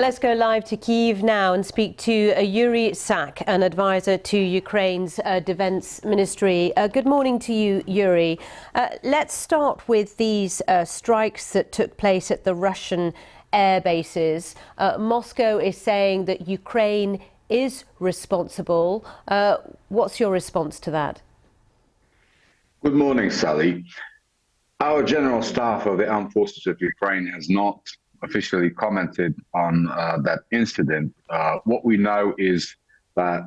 Let's go live to Kyiv now and speak to Yuriy, an advisor to Ukraine's defense ministry. Good morning to you, Yuriy. Let's start with these strikes that took place at the Russian air bases. Moscow is saying that Ukraine is responsible. What's your response to that? Good morning, Sally. Our General Staff of the Armed Forces of Ukraine has not officially commented on that incident. What we know is that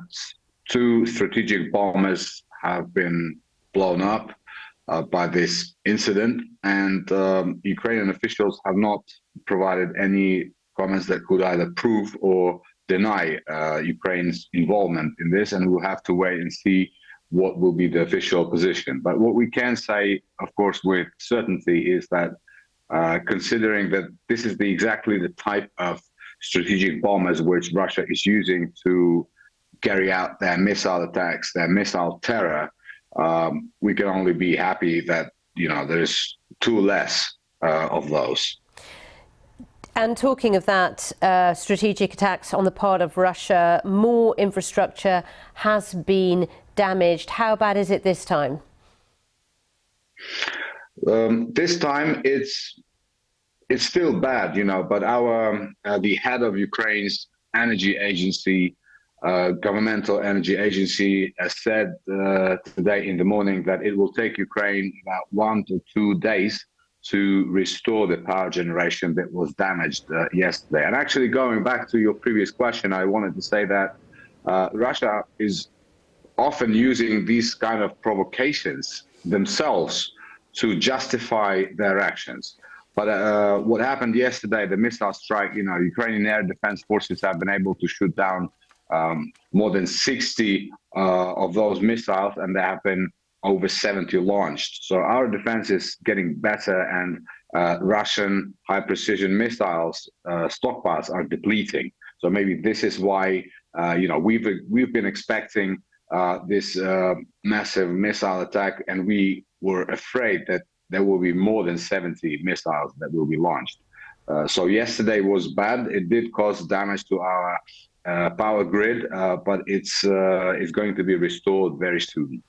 two strategic bombers have been blown up by this incident, and Ukrainian officials have not provided any comments that could either prove or deny Ukraine's involvement in this, and we'll have to wait and see what will be the official position. But what we can say, of course, with certainty is that considering that this is exactly the type of strategic bombers which Russia is using to carry out their missile attacks, their missile terror, we can only be happy that, there's two less of those. And talking of that, strategic attacks on the part of Russia, more infrastructure has been damaged. How bad is it this time? This time it's still bad, but the head of Ukraine's energy agency, governmental energy agency, has said today in the morning that it will take Ukraine about 1 to 2 days to restore the power generation that was damaged yesterday. And actually, going back to your previous question, I wanted to say that Russia is often using these kind of provocations themselves to justify their actions. But what happened yesterday, the missile strike, Ukrainian air defense forces have been able to shoot down more than 60 of those missiles, and there have been over 70 launched. So our defense is getting better, and Russian high-precision missiles stockpiles are depleting. So maybe this is why, we've been expecting this massive missile attack, and we were afraid that there will be more than 70 missiles that will be launched. So yesterday was bad. It did cause damage to our power grid, but it's going to be restored very soon.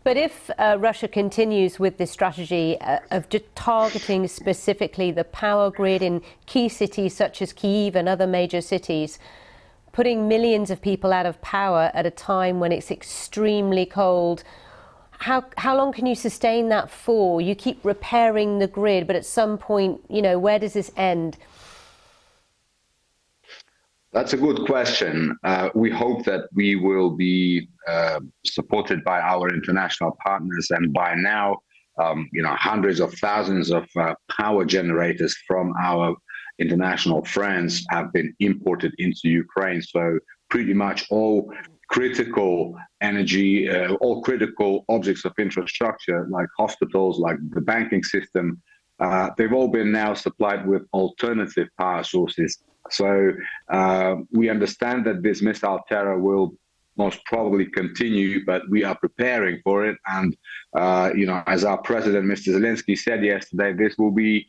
But if Russia continues with this strategy of targeting specifically the power grid in key cities such as Kyiv and other major cities, putting millions of people out of power at a time when it's extremely cold, how long can you sustain that for? You keep repairing the grid, but at some point, where does this end? That's a good question. We hope that we will be supported by our international partners, and by now, hundreds of thousands of power generators from our international friends have been imported into Ukraine. So pretty much all critical energy, all critical objects of infrastructure, like hospitals, like the banking system, they've all been now supplied with alternative power sources. So we understand that this missile terror will most probably continue, but we are preparing for it. And, as our president, Mr. Zelensky, said yesterday, this will be,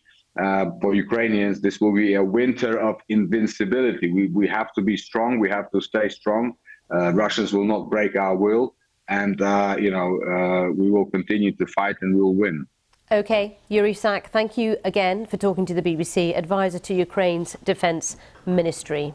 for Ukrainians, this will be a winter of invincibility. We have to be strong. We have to stay strong. Russians will not break our will. And, we will continue to fight, and we will win. OK, Yuriy, thank you again for talking to the BBC, advisor to Ukraine's defence ministry.